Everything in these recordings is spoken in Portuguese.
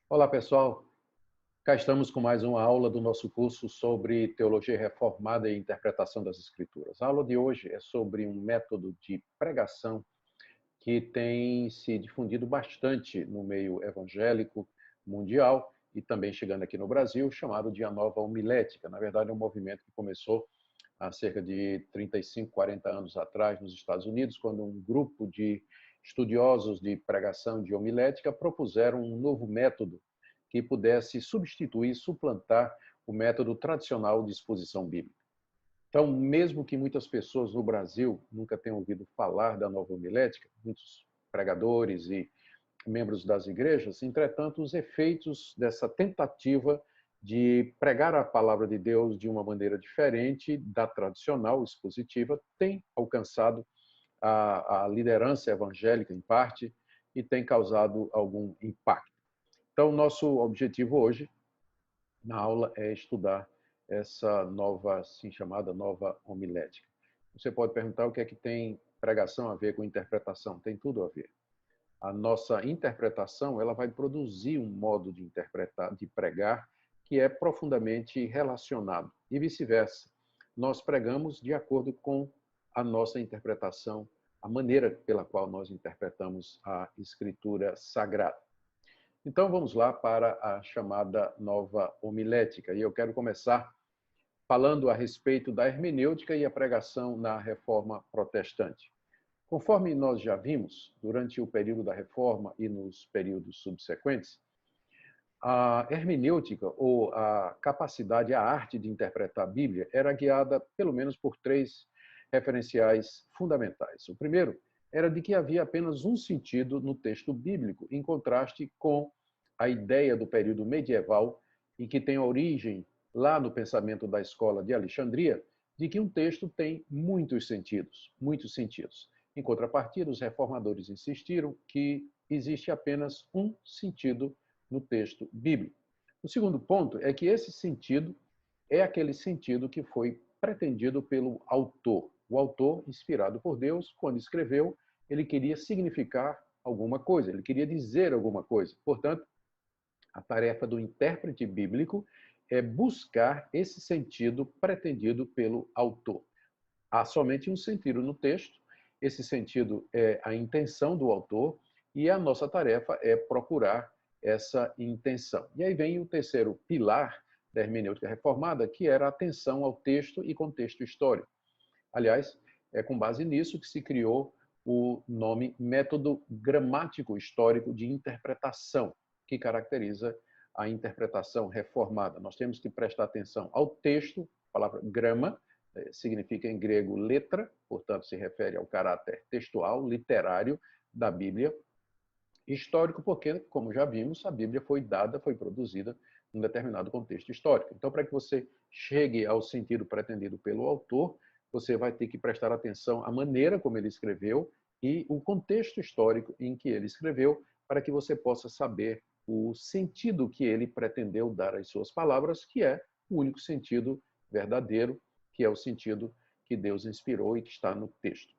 Olá, pessoal. Cá estamos com mais uma aula do nosso curso sobre Teologia Reformada e Interpretação das Escrituras. A aula de hoje é sobre um método de pregação que tem se difundido bastante no meio evangélico mundial e também chegando aqui no Brasil, chamado de a nova homilética. Na verdade, é um movimento que começou há cerca de 35, 40 anos atrás nos Estados Unidos, quando um grupo de estudiosos de pregação de homilética propuseram um novo método que pudesse substituir, suplantar o método tradicional de exposição bíblica. Então, mesmo que muitas pessoas no Brasil nunca tenham ouvido falar da nova homilética, muitos pregadores e membros das igrejas, entretanto, os efeitos dessa tentativa de pregar a palavra de Deus de uma maneira diferente da tradicional expositiva têm alcançado a liderança evangélica, em parte, e tem causado algum impacto. Então, nosso objetivo hoje na aula é estudar essa nova, assim chamada nova homilética. Você pode perguntar o que é que tem pregação a ver com interpretação? Tem tudo a ver. A nossa interpretação, ela vai produzir um modo de interpretar, de pregar, que é profundamente relacionado e vice-versa. Nós pregamos de acordo com a nossa interpretação, a maneira pela qual nós interpretamos a Escritura Sagrada. Então vamos lá para a chamada nova homilética. E eu quero começar falando a respeito da hermenêutica e a pregação na Reforma Protestante. Conforme nós já vimos, durante o período da Reforma e nos períodos subsequentes, a hermenêutica, ou a capacidade, a arte de interpretar a Bíblia, era guiada pelo menos por três referenciais fundamentais. O primeiro era de que havia apenas um sentido no texto bíblico, em contraste com a ideia do período medieval, e que tem origem lá no pensamento da escola de Alexandria, de que um texto tem muitos sentidos, muitos sentidos. Em contrapartida, os reformadores insistiram que existe apenas um sentido no texto bíblico. O segundo ponto é que esse sentido é aquele sentido que foi pretendido pelo autor. O autor, inspirado por Deus, quando escreveu, ele queria significar alguma coisa, ele queria dizer alguma coisa. Portanto, a tarefa do intérprete bíblico é buscar esse sentido pretendido pelo autor. Há somente um sentido no texto, esse sentido é a intenção do autor, e a nossa tarefa é procurar essa intenção. E aí vem o terceiro pilar da hermenêutica reformada, que era a atenção ao texto e contexto histórico. Aliás, é com base nisso que se criou o nome método gramático histórico de interpretação, que caracteriza a interpretação reformada. Nós temos que prestar atenção ao texto, a palavra grama significa em grego letra, portanto se refere ao caráter textual, literário da Bíblia. Histórico porque, como já vimos, a Bíblia foi dada, foi produzida num determinado contexto histórico. Então, para que você chegue ao sentido pretendido pelo autor, você vai ter que prestar atenção à maneira como ele escreveu e o contexto histórico em que ele escreveu, para que você possa saber o sentido que ele pretendeu dar às suas palavras, que é o único sentido verdadeiro, que é o sentido que Deus inspirou e que está no texto.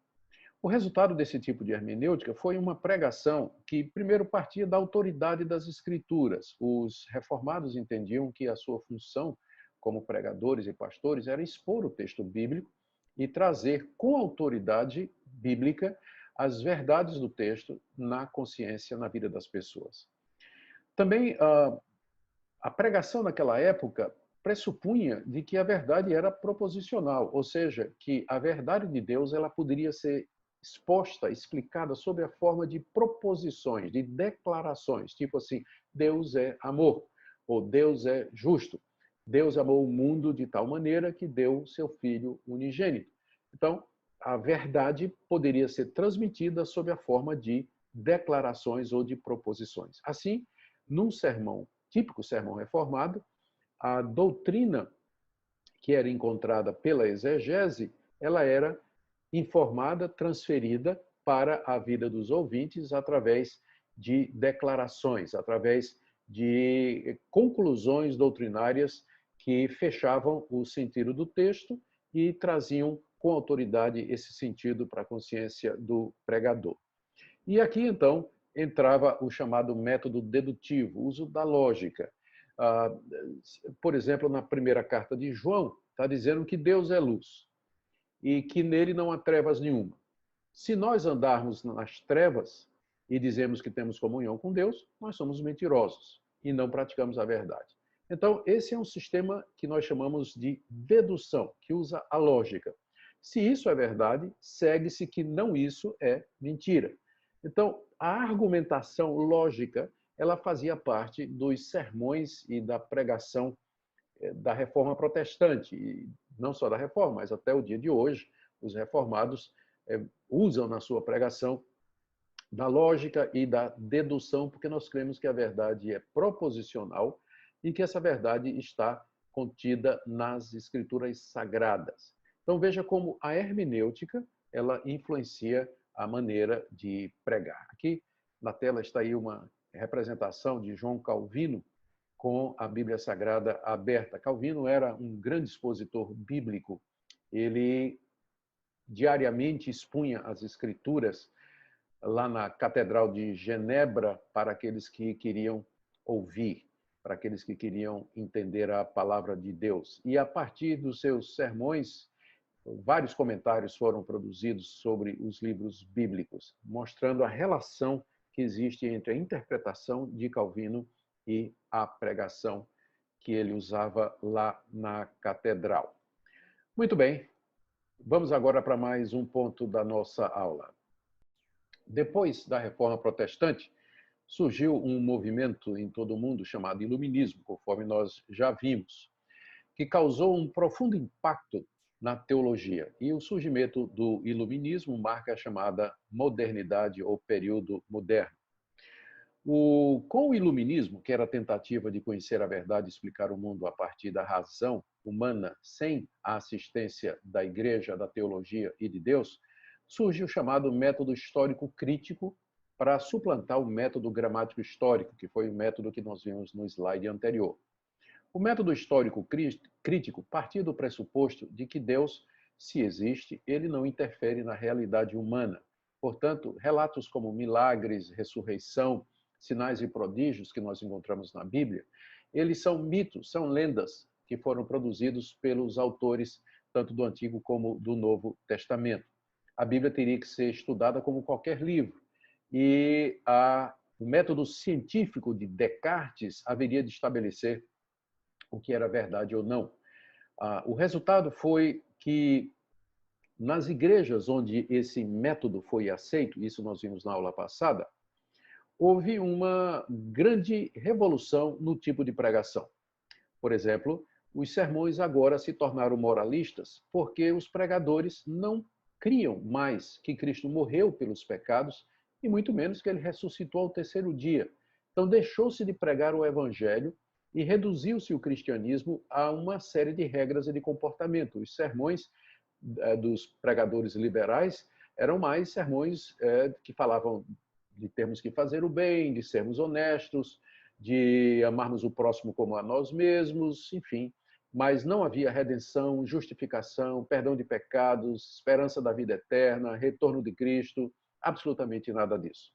O resultado desse tipo de hermenêutica foi uma pregação que primeiro partia da autoridade das Escrituras. Os reformados entendiam que a sua função como pregadores e pastores era expor o texto bíblico e trazer com autoridade bíblica as verdades do texto na consciência, na vida das pessoas. Também a pregação naquela época pressupunha de que a verdade era proposicional, ou seja, que a verdade de Deus ela poderia ser exposta, explicada sob a forma de proposições, de declarações, tipo assim, Deus é amor, ou Deus é justo. Deus amou o mundo de tal maneira que deu seu Filho unigênito. Então, a verdade poderia ser transmitida sob a forma de declarações ou de proposições. Assim, num sermão, típico sermão reformado, a doutrina que era encontrada pela exegese, ela era informada, transferida para a vida dos ouvintes através de declarações, através de conclusões doutrinárias que fechavam o sentido do texto e traziam com autoridade esse sentido para a consciência do pregador. E aqui, então, entrava o chamado método dedutivo, o uso da lógica. Por exemplo, na primeira carta de João, está dizendo que Deus é luz e que nele não há trevas nenhuma. Se nós andarmos nas trevas e dizemos que temos comunhão com Deus, nós somos mentirosos e não praticamos a verdade. Então, esse é um sistema que nós chamamos de dedução, que usa a lógica. Se isso é verdade, segue-se que não isso é mentira. Então, a argumentação lógica, ela fazia parte dos sermões e da pregação da Reforma Protestante, e não só da Reforma, mas até o dia de hoje, os reformados usam na sua pregação da lógica e da dedução, porque nós cremos que a verdade é proposicional e que essa verdade está contida nas escrituras sagradas. Então veja como a hermenêutica, ela influencia a maneira de pregar. Aqui na tela está aí uma representação de João Calvino com a Bíblia Sagrada aberta. Calvino era um grande expositor bíblico. Ele diariamente expunha as escrituras lá na Catedral de Genebra para aqueles que queriam ouvir, para aqueles que queriam entender a palavra de Deus. E a partir dos seus sermões, vários comentários foram produzidos sobre os livros bíblicos, mostrando a relação que existe entre a interpretação de Calvino e a pregação que ele usava lá na catedral. Muito bem, vamos agora para mais um ponto da nossa aula. Depois da Reforma Protestante, surgiu um movimento em todo o mundo chamado Iluminismo, conforme nós já vimos, que causou um profundo impacto na teologia. E o surgimento do Iluminismo marca a chamada modernidade ou período moderno. Com o Iluminismo, que era a tentativa de conhecer a verdade e explicar o mundo a partir da razão humana, sem a assistência da Igreja, da teologia e de Deus, surgiu o chamado método histórico crítico para suplantar o método gramático histórico, que foi o método que nós vimos no slide anterior. O método histórico crítico partia do pressuposto de que Deus, se existe, ele não interfere na realidade humana. Portanto, relatos como milagres, ressurreição, sinais e prodígios que nós encontramos na Bíblia, eles são mitos, são lendas que foram produzidos pelos autores tanto do Antigo como do Novo Testamento. A Bíblia teria que ser estudada como qualquer livro. E o método científico de Descartes haveria de estabelecer o que era verdade ou não. O resultado foi que nas igrejas onde esse método foi aceito, isso nós vimos na aula passada, houve uma grande revolução no tipo de pregação. Por exemplo, os sermões agora se tornaram moralistas porque os pregadores não criam mais que Cristo morreu pelos pecados e muito menos que ele ressuscitou ao terceiro dia. Então deixou-se de pregar o evangelho e reduziu-se o cristianismo a uma série de regras e de comportamento. Os sermões dos pregadores liberais eram mais sermões que falavam de termos que fazer o bem, de sermos honestos, de amarmos o próximo como a nós mesmos, enfim. Mas não havia redenção, justificação, perdão de pecados, esperança da vida eterna, retorno de Cristo, absolutamente nada disso.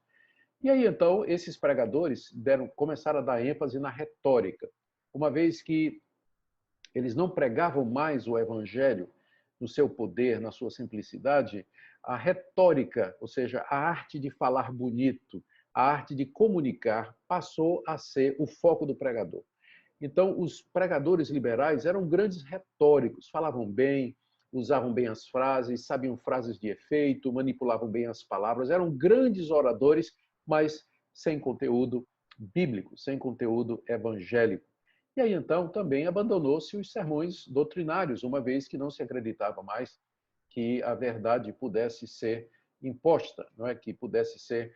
E aí, então, esses pregadores começaram a dar ênfase na retórica, uma vez que eles não pregavam mais o evangelho no seu poder, na sua simplicidade, a retórica, ou seja, a arte de falar bonito, a arte de comunicar, passou a ser o foco do pregador. Então, os pregadores liberais eram grandes retóricos, falavam bem, usavam bem as frases, sabiam frases de efeito, manipulavam bem as palavras, eram grandes oradores, mas sem conteúdo bíblico, sem conteúdo evangélico. E aí, então, também abandonou-se os sermões doutrinários, uma vez que não se acreditava mais que a verdade pudesse ser imposta, não é? Que pudesse ser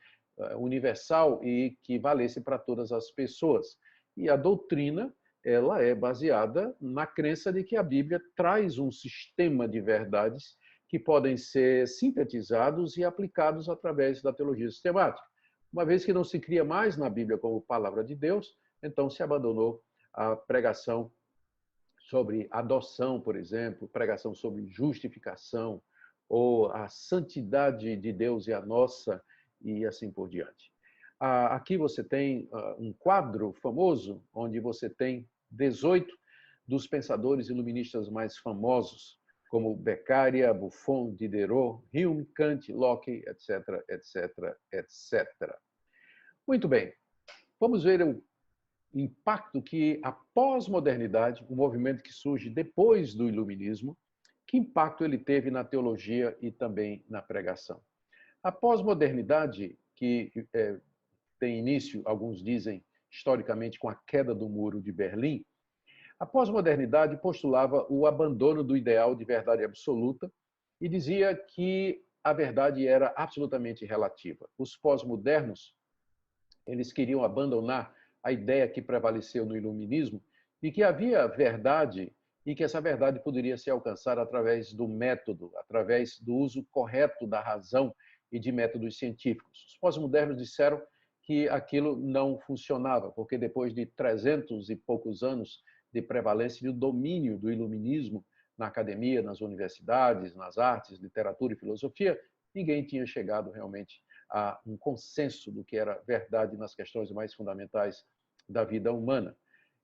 universal e que valesse para todas as pessoas. E a doutrina, ela é baseada na crença de que a Bíblia traz um sistema de verdades que podem ser sintetizados e aplicados através da teologia sistemática. Uma vez que não se cria mais na Bíblia como palavra de Deus, então se abandonou a pregação sobre adoção, por exemplo, pregação sobre justificação, ou a santidade de Deus e a nossa, e assim por diante. Aqui você tem um quadro famoso, onde você tem 18 dos pensadores iluministas mais famosos, como Beccaria, Buffon, Diderot, Hume, Kant, Locke, etc, etc, etc. Muito bem, vamos ver o impacto que a pós-modernidade, o movimento que surge depois do iluminismo, que impacto ele teve na teologia e também na pregação. A pós-modernidade, que tem início, alguns dizem, historicamente, com a queda do Muro de Berlim, a pós-modernidade postulava o abandono do ideal de verdade absoluta e dizia que a verdade era absolutamente relativa. Os pós-modernos, eles queriam abandonar a ideia que prevaleceu no iluminismo de que havia verdade e que essa verdade poderia ser alcançada através do método, através do uso correto da razão e de métodos científicos. Os pós-modernos disseram que aquilo não funcionava, porque depois de 300 e poucos anos de prevalência e do domínio do iluminismo na academia, nas universidades, nas artes, literatura e filosofia, ninguém tinha chegado realmente a um consenso do que era verdade nas questões mais fundamentais da vida humana.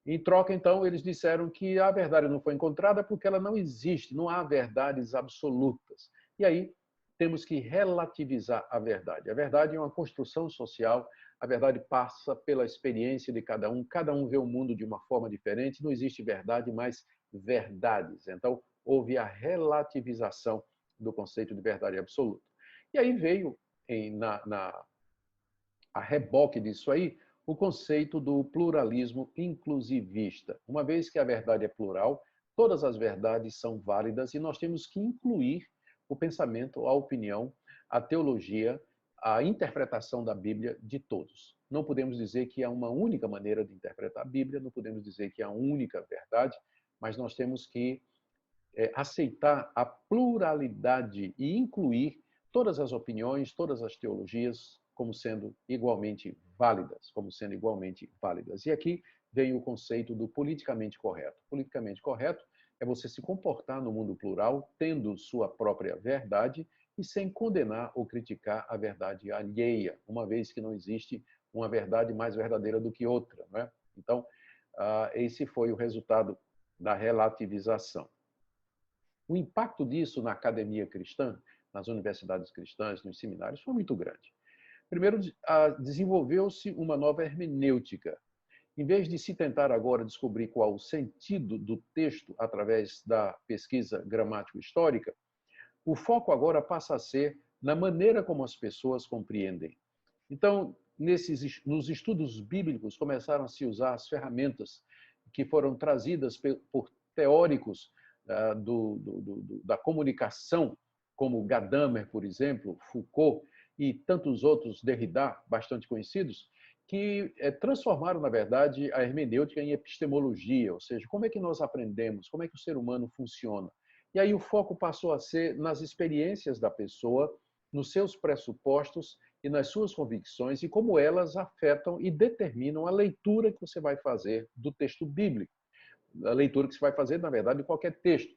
Em troca, então, eles disseram que a verdade não foi encontrada porque ela não existe, não há verdades absolutas. E aí temos que relativizar a verdade. A verdade é uma construção social, a verdade passa pela experiência de cada um vê o mundo de uma forma diferente, não existe verdade, mas verdades. Então, houve a relativização do conceito de verdade absoluta. E aí veio, a reboque disso aí, o conceito do pluralismo inclusivista. Uma vez que a verdade é plural, todas as verdades são válidas e nós temos que incluir o pensamento, a opinião, a teologia, a interpretação da Bíblia de todos. Não podemos dizer que há uma única maneira de interpretar a Bíblia, não podemos dizer que há uma única verdade, mas nós temos que aceitar a pluralidade e incluir todas as opiniões, todas as teologias como sendo igualmente válidas, E aqui vem o conceito do politicamente correto. Politicamente correto é você se comportar no mundo plural, tendo sua própria verdade e sem condenar ou criticar a verdade alheia, uma vez que não existe uma verdade mais verdadeira do que outra, não é? Então, esse foi o resultado da relativização. O impacto disso na academia cristã, nas universidades cristãs, nos seminários, foi muito grande. Primeiro, desenvolveu-se uma nova hermenêutica. Em vez de se tentar agora descobrir qual o sentido do texto através da pesquisa gramático-histórica, o foco agora passa a ser na maneira como as pessoas compreendem. Então, nos estudos bíblicos, começaram a se usar as ferramentas que foram trazidas por teóricos da comunicação, como Gadamer, por exemplo, Foucault e tantos outros, Derrida, bastante conhecidos, que transformaram, na verdade, a hermenêutica em epistemologia, ou seja, como é que nós aprendemos, como é que o ser humano funciona. E aí o foco passou a ser nas experiências da pessoa, nos seus pressupostos e nas suas convicções e como elas afetam e determinam a leitura que você vai fazer do texto bíblico. A leitura que você vai fazer, na verdade, de qualquer texto.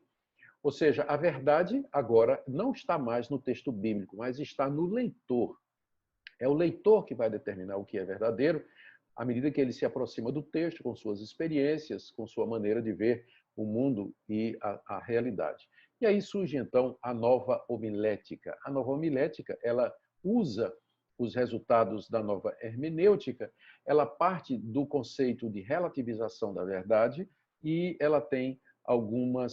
Ou seja, a verdade agora não está mais no texto bíblico, mas está no leitor. É o leitor que vai determinar o que é verdadeiro, à medida que ele se aproxima do texto, com suas experiências, com sua maneira de ver o mundo e a realidade. E aí surge, então, a nova homilética. A nova homilética, ela usa os resultados da nova hermenêutica, ela parte do conceito de relativização da verdade e ela tem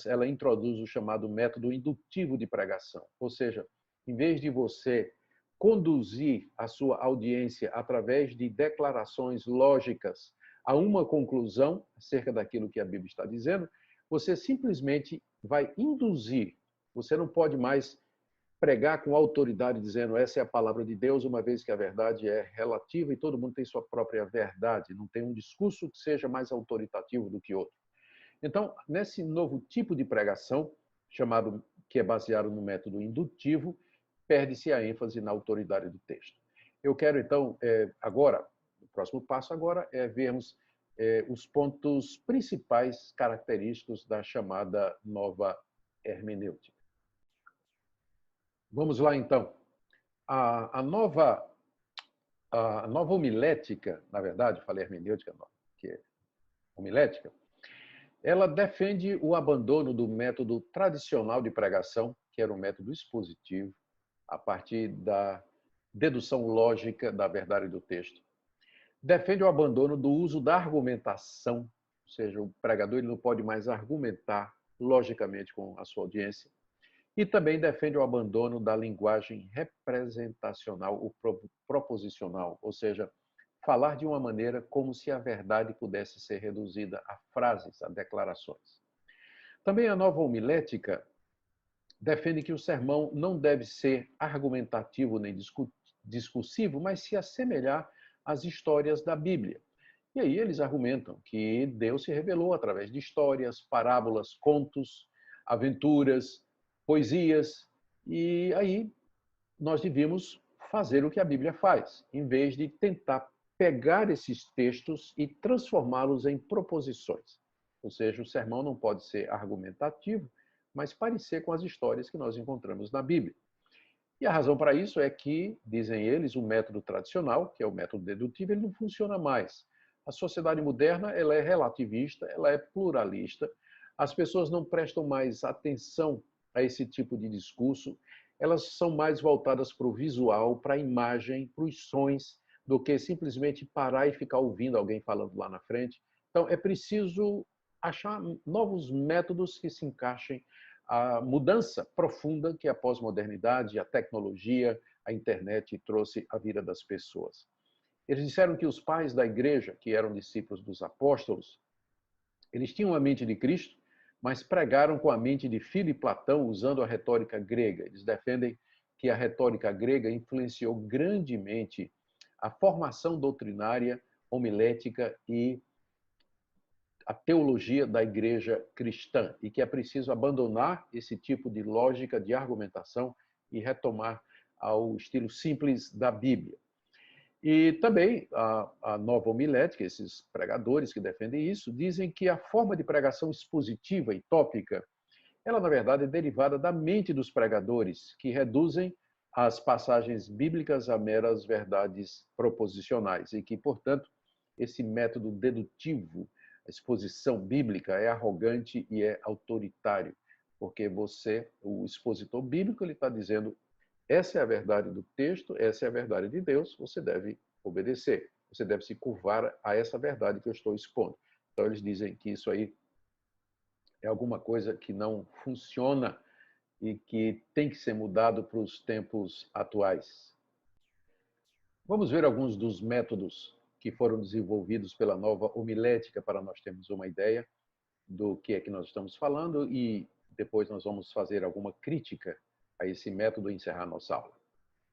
ela introduz o chamado método indutivo de pregação. Ou seja, em vez de você conduzir a sua audiência através de declarações lógicas a uma conclusão acerca daquilo que a Bíblia está dizendo, você simplesmente vai induzir. Você não pode mais pregar com autoridade dizendo essa é a palavra de Deus, uma vez que a verdade é relativa e todo mundo tem sua própria verdade, não tem um discurso que seja mais autoritativo do que outro. Então, nesse novo tipo de pregação, que é baseado no método indutivo, perde-se a ênfase na autoridade do texto. Eu quero, então, agora, o próximo passo agora é vermos os pontos principais característicos da chamada nova hermenêutica. Vamos lá, então. A nova A nova homilética, na verdade, falei hermenêutica, não, que é homilética, ela defende o abandono do método tradicional de pregação, que era o método expositivo, a partir da dedução lógica da verdade do texto. Defende o abandono do uso da argumentação, ou seja, o pregador ele não pode mais argumentar logicamente com a sua audiência. E também defende o abandono da linguagem representacional ou proposicional, ou seja, falar de uma maneira como se a verdade pudesse ser reduzida a frases, a declarações. Também a nova homilética defende que o sermão não deve ser argumentativo nem discursivo, mas se assemelhar às histórias da Bíblia. E aí eles argumentam que Deus se revelou através de histórias, parábolas, contos, aventuras, poesias, e aí nós devíamos fazer o que a Bíblia faz, em vez de tentar pegar esses textos e transformá-los em proposições. Ou seja, o sermão não pode ser argumentativo, mas parecer com as histórias que nós encontramos na Bíblia. E a razão para isso é que, dizem eles, o método tradicional, que é o método dedutivo, ele não funciona mais. A sociedade moderna ela é relativista, ela é pluralista, as pessoas não prestam mais atenção a esse tipo de discurso, elas são mais voltadas para o visual, para a imagem, para os sons, do que simplesmente parar e ficar ouvindo alguém falando lá na frente. Então, é preciso achar novos métodos que se encaixem à mudança profunda que a pós-modernidade, a tecnologia, a internet trouxe à vida das pessoas. Eles disseram que os pais da igreja, que eram discípulos dos apóstolos, eles tinham a mente de Cristo, mas pregaram com a mente de Filo e Platão, usando a retórica grega. Eles defendem que a retórica grega influenciou grandemente a formação doutrinária, homilética e a teologia da igreja cristã, e que é preciso abandonar esse tipo de lógica de argumentação e retomar ao estilo simples da Bíblia. E também a nova homilética, esses pregadores que defendem isso, dizem que a forma de pregação expositiva e tópica, ela na verdade é derivada da mente dos pregadores, que reduzem as passagens bíblicas a meras verdades proposicionais e que, portanto, esse método dedutivo, a exposição bíblica, é arrogante e é autoritário, porque você, o expositor bíblico, ele está dizendo: essa é a verdade do texto, essa é a verdade de Deus, você deve obedecer, você deve se curvar a essa verdade que eu estou expondo. Então, eles dizem que isso aí é alguma coisa que não funciona e que tem que ser mudado para os tempos atuais. Vamos ver alguns dos métodos que foram desenvolvidos pela nova homilética para nós termos uma ideia do que é que nós estamos falando e depois nós vamos fazer alguma crítica a esse método e encerrar nossa aula.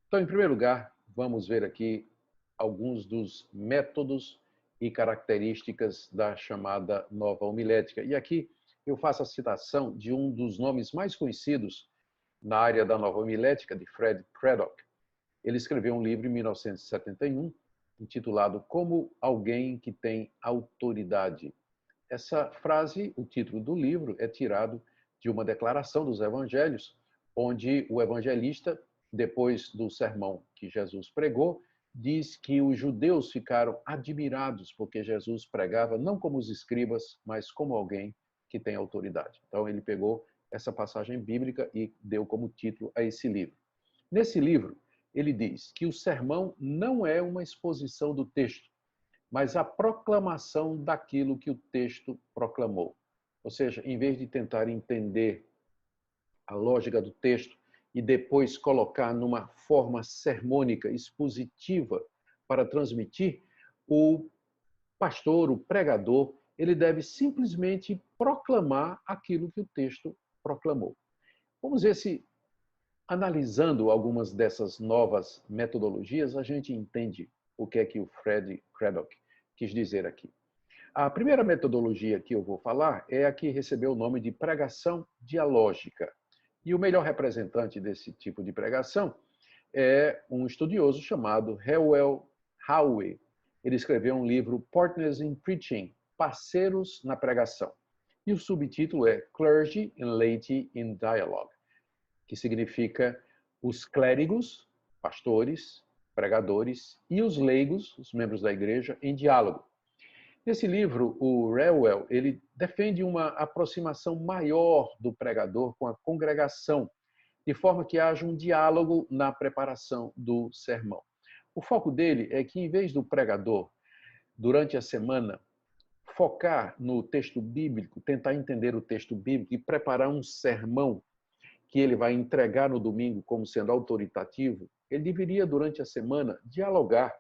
Então, em primeiro lugar, vamos ver aqui alguns dos métodos e características da chamada nova homilética. E aqui eu faço a citação de um dos nomes mais conhecidos na área da nova homilética, de Fred Craddock. Ele escreveu um livro em 1971, intitulado Como Alguém que Tem Autoridade. Essa frase, o título do livro, é tirado de uma declaração dos evangelhos, onde o evangelista, depois do sermão que Jesus pregou, diz que os judeus ficaram admirados porque Jesus pregava não como os escribas, mas como alguém que tem autoridade. Então ele pegou essa passagem bíblica e deu como título a esse livro. Nesse livro, ele diz que o sermão não é uma exposição do texto, mas a proclamação daquilo que o texto proclamou. Ou seja, em vez de tentar entender a lógica do texto e depois colocar numa forma sermônica, expositiva, para transmitir, o pastor, o pregador, ele deve simplesmente proclamar aquilo que o texto proclamou. Vamos ver se, analisando algumas dessas novas metodologias, a gente entende o que é que o Fred Craddock quis dizer aqui. A primeira metodologia que eu vou falar é a que recebeu o nome de pregação dialógica. E o melhor representante desse tipo de pregação é um estudioso chamado Howell Howe. Ele escreveu um livro, Partners in Preaching, Parceiros na Pregação. E o subtítulo é Clergy and Laity in Dialogue, que significa os clérigos, pastores, pregadores e os leigos, os membros da igreja, em diálogo. Nesse livro, o Reuel, ele defende uma aproximação maior do pregador com a congregação, de forma que haja um diálogo na preparação do sermão. O foco dele é que, em vez do pregador, durante a semana, focar no texto bíblico, tentar entender o texto bíblico e preparar um sermão que ele vai entregar no domingo como sendo autoritativo, ele deveria, durante a semana, dialogar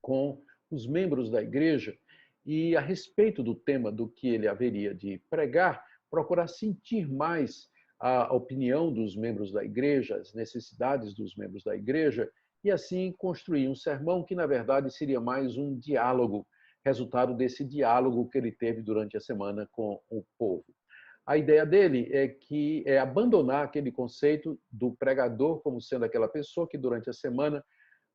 com os membros da igreja e, a respeito do tema do que ele haveria de pregar, procurar sentir mais a opinião dos membros da igreja, as necessidades dos membros da igreja, e assim construir um sermão que, na verdade, seria mais um diálogo, resultado desse diálogo que ele teve durante a semana com o povo. A ideia dele é abandonar aquele conceito do pregador como sendo aquela pessoa que, durante a semana,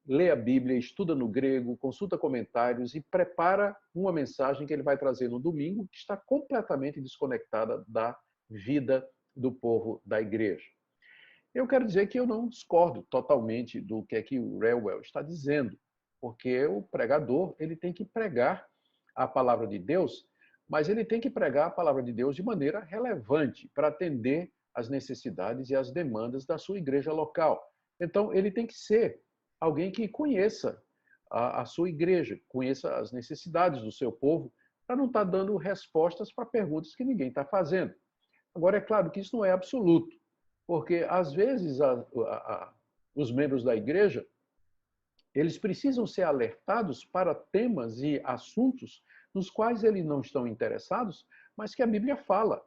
lê a Bíblia, estuda no grego, consulta comentários e prepara uma mensagem que ele vai trazer no domingo, que está completamente desconectada da vida do povo da igreja. Eu quero dizer que eu não discordo totalmente do que o Reuel está dizendo, porque o pregador ele tem que pregar a palavra de Deus, mas ele tem que pregar a palavra de Deus de maneira relevante para atender às necessidades e às demandas da sua igreja local. Então, ele tem que ser alguém que conheça a sua igreja, conheça as necessidades do seu povo, para não estar dando respostas para perguntas que ninguém está fazendo. Agora, é claro que isso não é absoluto, porque, às vezes, os membros da igreja eles precisam ser alertados para temas e assuntos nos quais eles não estão interessados, mas que a Bíblia fala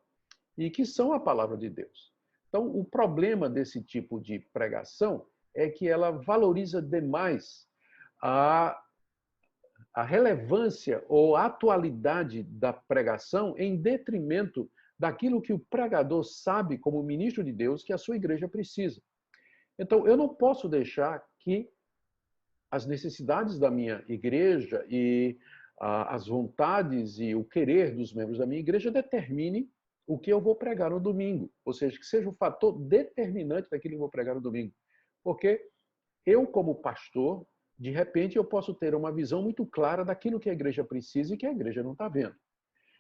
e que são a palavra de Deus. Então, o problema desse tipo de pregação é que ela valoriza demais a relevância ou a atualidade da pregação em detrimento daquilo que o pregador sabe, como ministro de Deus, que a sua igreja precisa. Então, eu não posso deixar que as necessidades da minha igreja e as vontades e o querer dos membros da minha igreja determinem o que eu vou pregar no domingo. Ou seja, que seja um fator determinante daquilo que eu vou pregar no domingo. Porque eu, como pastor, de repente eu posso ter uma visão muito clara daquilo que a igreja precisa e que a igreja não está vendo.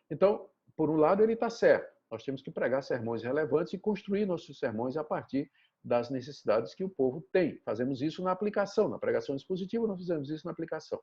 Então, por um lado, ele está certo. Nós temos que pregar sermões relevantes e construir nossos sermões a partir das necessidades que o povo tem. Fazemos isso na aplicação, na pregação expositiva, nós fizemos isso na aplicação.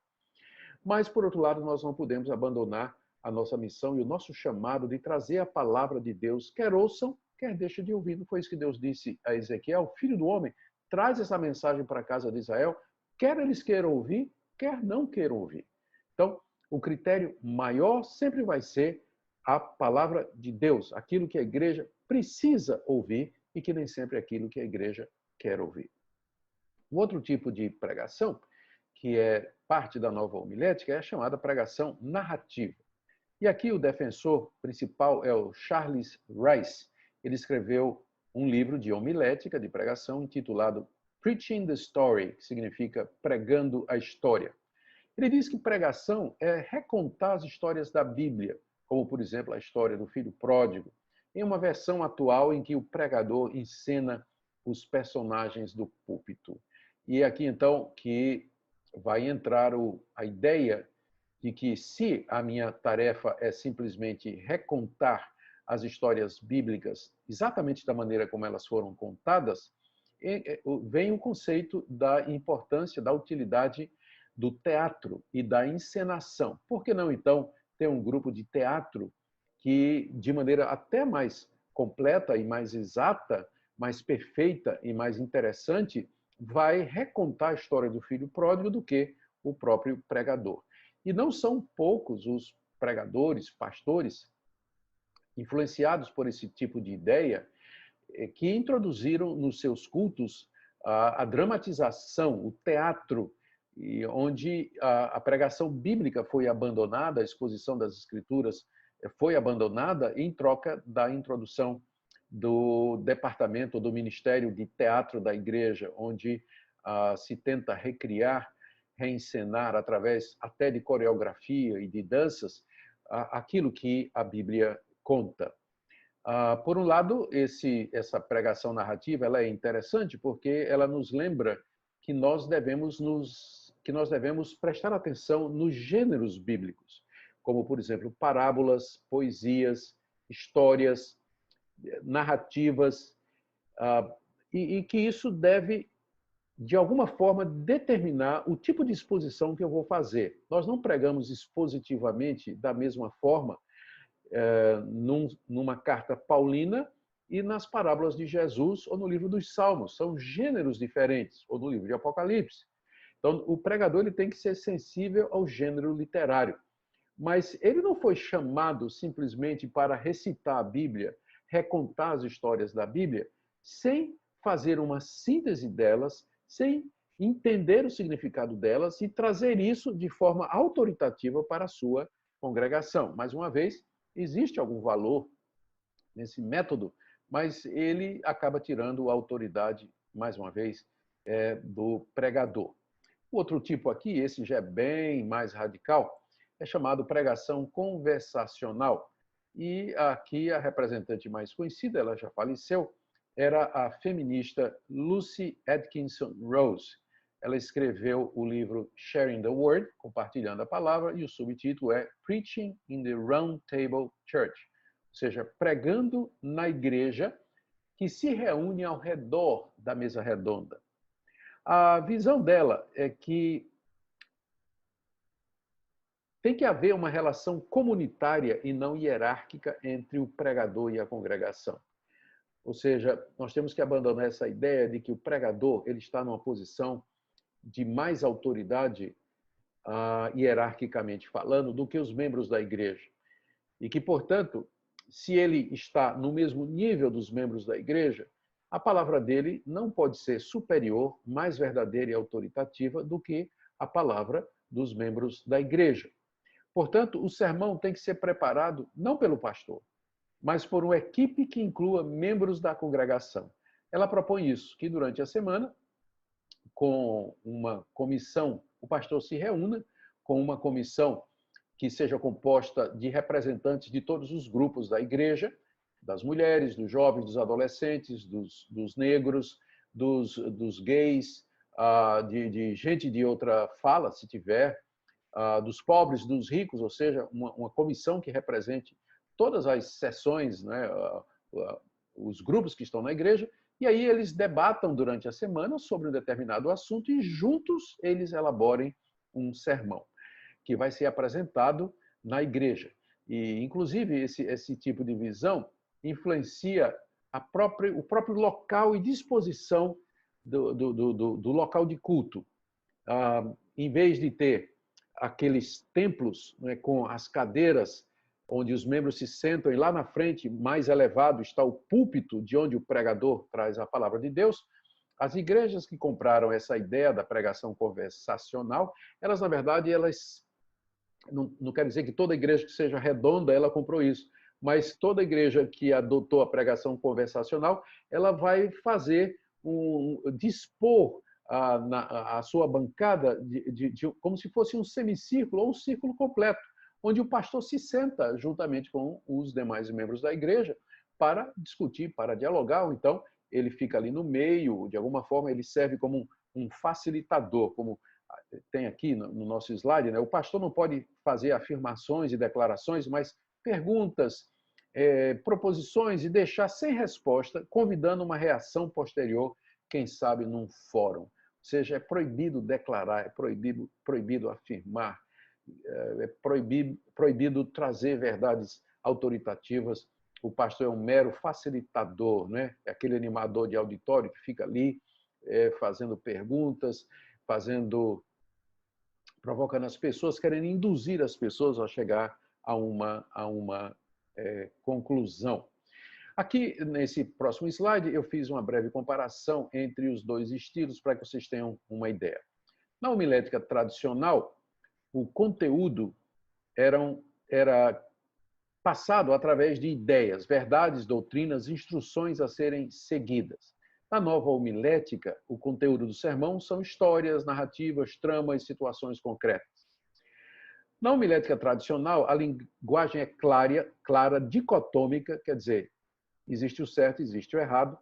Mas, por outro lado, nós não podemos abandonar a nossa missão e o nosso chamado de trazer a palavra de Deus, quer ouçam, quer deixem de ouvir. Não foi isso que Deus disse a Ezequiel? Filho do homem, traz essa mensagem para a casa de Israel, quer eles queiram ouvir, quer não queiram ouvir. Então, o critério maior sempre vai ser a palavra de Deus, aquilo que a igreja precisa ouvir e que nem sempre é aquilo que a igreja quer ouvir. Um outro tipo de pregação, que é parte da nova homilética, é a chamada pregação narrativa. E aqui o defensor principal é o Charles Rice. Ele escreveu um livro de homilética, de pregação, intitulado Preaching the Story, que significa pregando a história. Ele diz que pregação é recontar as histórias da Bíblia, como, por exemplo, a história do filho pródigo, em uma versão atual em que o pregador encena os personagens do púlpito. E é aqui, então, que vai entrar a ideia de que, se a minha tarefa é simplesmente recontar as histórias bíblicas exatamente da maneira como elas foram contadas, vem o conceito da importância, da utilidade do teatro e da encenação. Por que não, então, ter um grupo de teatro que, de maneira até mais completa e mais exata, mais perfeita e mais interessante, vai recontar a história do filho pródigo do que o próprio pregador. E não são poucos os pregadores, pastores, influenciados por esse tipo de ideia, que introduziram nos seus cultos a dramatização, o teatro, onde a pregação bíblica foi abandonada, a exposição das escrituras foi abandonada em troca da introdução do departamento, do ministério de teatro da igreja, onde se tenta recriar, reencenar, através até de coreografia e de danças, aquilo que a Bíblia conta. Por um lado, essa pregação narrativa ela é interessante porque ela nos lembra que nós devemos prestar atenção nos gêneros bíblicos, como, por exemplo, parábolas, poesias, histórias, narrativas, e que isso deve, de alguma forma, determinar o tipo de exposição que eu vou fazer. Nós não pregamos expositivamente da mesma forma numa carta paulina e nas parábolas de Jesus ou no livro dos Salmos. São gêneros diferentes, ou no livro de Apocalipse. Então, o pregador ele tem que ser sensível ao gênero literário. Mas ele não foi chamado simplesmente para recitar a Bíblia, recontar as histórias da Bíblia, sem fazer uma síntese delas, sem entender o significado delas e trazer isso de forma autoritativa para a sua congregação. Mais uma vez, existe algum valor nesse método, mas ele acaba tirando a autoridade, mais uma vez, do pregador. O outro tipo aqui, esse já é bem mais radical, é chamado pregação conversacional. E aqui a representante mais conhecida, ela já faleceu, era a feminista Lucy Atkinson Rose. Ela escreveu o livro Sharing the Word, compartilhando a palavra, e o subtítulo é Preaching in the Round Table Church, ou seja, pregando na igreja que se reúne ao redor da mesa redonda. A visão dela é que tem que haver uma relação comunitária e não hierárquica entre o pregador e a congregação. Ou seja, nós temos que abandonar essa ideia de que o pregador ele está numa posição de mais autoridade, hierarquicamente falando, do que os membros da igreja. E que, portanto, se ele está no mesmo nível dos membros da igreja, a palavra dele não pode ser superior, mais verdadeira e autoritativa do que a palavra dos membros da igreja. Portanto, o sermão tem que ser preparado não pelo pastor, mas por uma equipe que inclua membros da congregação. Ela propõe isso, que durante a semana, com uma comissão, o pastor se reúna com uma comissão que seja composta de representantes de todos os grupos da igreja, das mulheres, dos jovens, dos adolescentes, dos negros, dos gays, de gente de outra fala, se tiver, dos pobres, dos ricos, ou seja, uma comissão que represente todas as seções, né, os grupos que estão na igreja, e aí eles debatam durante a semana sobre um determinado assunto e juntos eles elaborem um sermão que vai ser apresentado na igreja. E, inclusive, esse tipo de visão influencia o próprio local e disposição do local de culto. Em vez de ter aqueles templos, né, com as cadeiras onde os membros se sentam e lá na frente, mais elevado, está o púlpito de onde o pregador traz a palavra de Deus, as igrejas que compraram essa ideia da pregação conversacional, elas, na verdade, não quer dizer que toda igreja que seja redonda, ela comprou isso, mas toda igreja que adotou a pregação conversacional, ela vai fazer dispor a sua bancada como se fosse um semicírculo ou um círculo completo, onde o pastor se senta juntamente com os demais membros da igreja para discutir, para dialogar, ou então ele fica ali no meio, de alguma forma ele serve como um facilitador, como tem aqui no nosso slide, né? O pastor não pode fazer afirmações e declarações, mas perguntas, proposições e deixar sem resposta, convidando uma reação posterior, quem sabe num fórum. Ou seja, é proibido declarar, é proibido afirmar, é proibido trazer verdades autoritativas. O pastor é um mero facilitador, né? É aquele animador de auditório que fica ali fazendo perguntas, provocando as pessoas, querendo induzir as pessoas a chegar a uma conclusão. Aqui, nesse próximo slide, eu fiz uma breve comparação entre os dois estilos para que vocês tenham uma ideia. Na homilética tradicional, o conteúdo era passado através de ideias, verdades, doutrinas, instruções a serem seguidas. Na nova homilética, o conteúdo do sermão são histórias, narrativas, tramas, situações concretas. Na homilética tradicional, a linguagem é clara, dicotômica, quer dizer, existe o certo, existe o errado,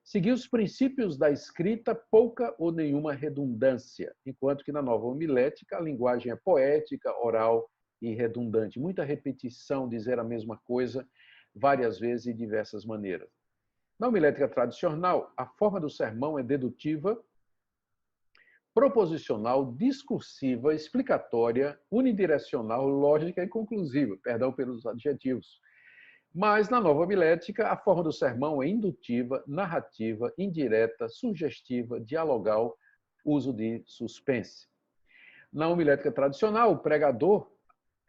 Seguir os princípios da escrita, pouca ou nenhuma redundância, enquanto que na nova homilética a linguagem é poética, oral e redundante. Muita repetição, dizer a mesma coisa várias vezes e de diversas maneiras. Na homilética tradicional, a forma do sermão é dedutiva, proposicional, discursiva, explicatória, unidirecional, lógica e conclusiva. Perdão pelos adjetivos. Mas, na nova homilética, a forma do sermão é indutiva, narrativa, indireta, sugestiva, dialogal, uso de suspense. Na homilética tradicional, o pregador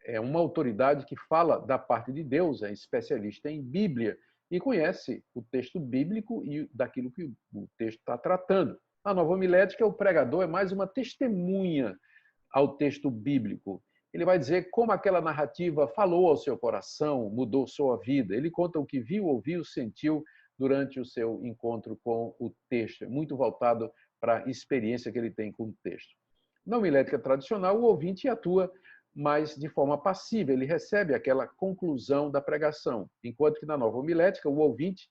é uma autoridade que fala da parte de Deus, é especialista em Bíblia e conhece o texto bíblico e daquilo que o texto está tratando. Na nova homilética, o pregador é mais uma testemunha ao texto bíblico. Ele vai dizer como aquela narrativa falou ao seu coração, mudou sua vida. Ele conta o que viu, ouviu, sentiu durante o seu encontro com o texto. É muito voltado para a experiência que ele tem com o texto. Na homilética tradicional, o ouvinte atua mais de forma passiva. Ele recebe aquela conclusão da pregação, enquanto que na nova homilética, o ouvinte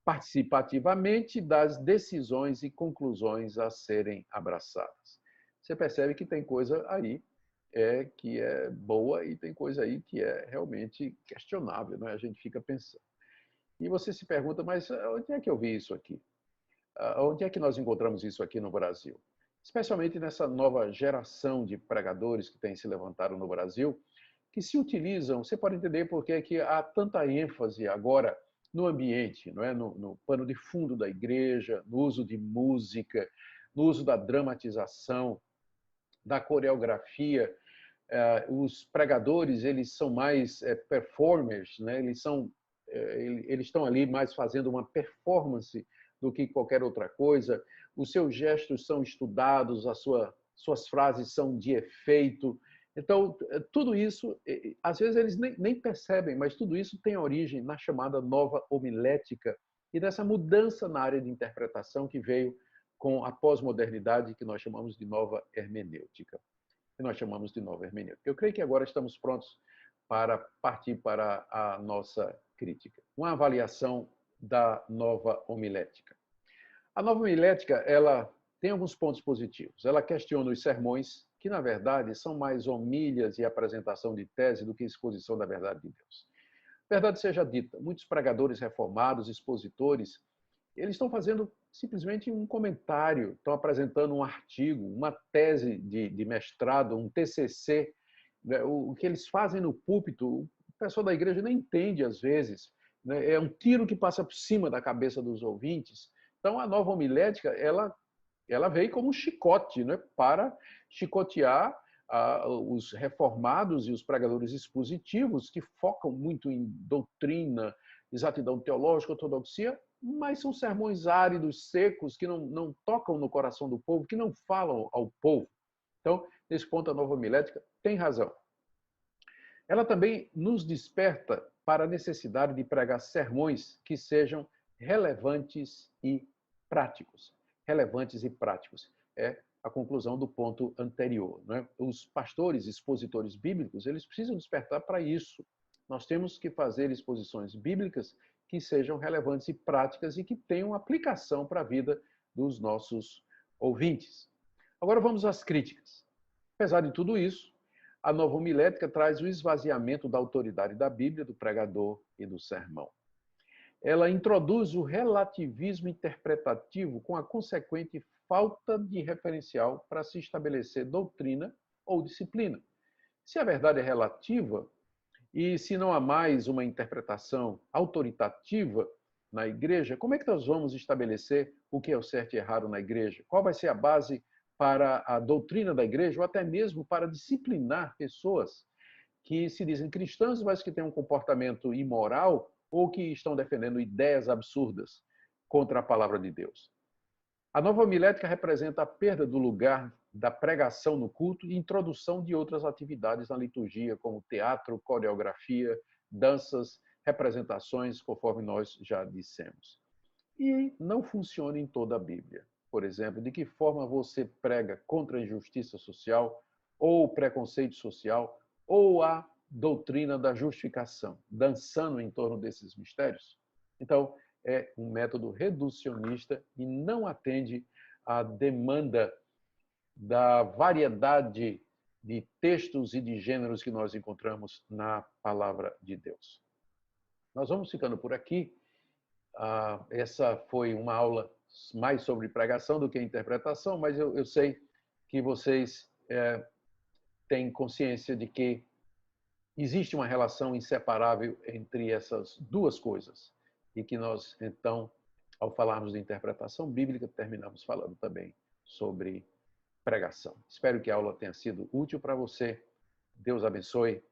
participa ativamente das decisões e conclusões a serem abraçadas. Você percebe que tem coisa aí que é boa e tem coisa aí que é realmente questionável, né? A gente fica pensando. E você se pergunta, mas onde é que eu vi isso aqui? Onde é que nós encontramos isso aqui no Brasil? Especialmente nessa nova geração de pregadores que tem se levantado no Brasil, que se utilizam, você pode entender por que há tanta ênfase agora no ambiente, não é? No pano de fundo da igreja, no uso de música, no uso da dramatização, da coreografia. Os pregadores, eles são mais performers, né? Eles estão ali mais fazendo uma performance do que qualquer outra coisa. Os seus gestos são estudados, suas frases são de efeito. Então, tudo isso, às vezes eles nem percebem, mas tudo isso tem origem na chamada nova homilética e dessa mudança na área de interpretação que veio com a pós-modernidade, que nós chamamos de nova hermenêutica. Eu creio que agora estamos prontos para partir para a nossa crítica. Uma avaliação da nova homilética. A nova homilética, ela tem alguns pontos positivos. Ela questiona os sermões, que na verdade são mais homilhas e apresentação de tese do que exposição da verdade de Deus. Verdade seja dita, muitos pregadores reformados, expositores, eles estão fazendo simplesmente um comentário, estão apresentando um artigo, uma tese de mestrado, um TCC. O que eles fazem no púlpito, o pessoal da igreja nem entende às vezes. É um tiro que passa por cima da cabeça dos ouvintes. Então, a nova homilética, ela veio como um chicote, né, para chicotear os reformados e os pregadores expositivos que focam muito em doutrina, exatidão teológica, ortodoxia, mas são sermões áridos, secos, que não tocam no coração do povo, que não falam ao povo. Então, nesse ponto, a nova homilética tem razão. Ela também nos desperta para a necessidade de pregar sermões que sejam relevantes e práticos. Relevantes e práticos. É a conclusão do ponto anterior, né? Os pastores, expositores bíblicos, eles precisam despertar para isso. Nós temos que fazer exposições bíblicas que sejam relevantes e práticas e que tenham aplicação para a vida dos nossos ouvintes. Agora vamos às críticas. Apesar de tudo isso, a nova homilética traz o esvaziamento da autoridade da Bíblia, do pregador e do sermão. Ela introduz o relativismo interpretativo com a consequente falta de referencial para se estabelecer doutrina ou disciplina. Se a verdade é relativa, e se não há mais uma interpretação autoritativa na igreja, como é que nós vamos estabelecer o que é o certo e errado na igreja? Qual vai ser a base para a doutrina da igreja ou até mesmo para disciplinar pessoas que se dizem cristãs, mas que têm um comportamento imoral ou que estão defendendo ideias absurdas contra a palavra de Deus? A nova homilética representa a perda do lugar da pregação no culto e introdução de outras atividades na liturgia, como teatro, coreografia, danças, representações, conforme nós já dissemos. E não funciona em toda a Bíblia. Por exemplo, de que forma você prega contra a injustiça social, ou o preconceito social, ou a doutrina da justificação, dançando em torno desses mistérios? Então, é um método reducionista e não atende à demanda da variedade de textos e de gêneros que nós encontramos na palavra de Deus. Nós vamos ficando por aqui. Essa foi uma aula mais sobre pregação do que interpretação, mas eu sei que vocês têm consciência de que existe uma relação inseparável entre essas duas coisas e que nós, então, ao falarmos de interpretação bíblica, terminamos falando também sobre pregação. Espero que a aula tenha sido útil para você. Deus abençoe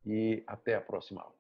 e até a próxima aula.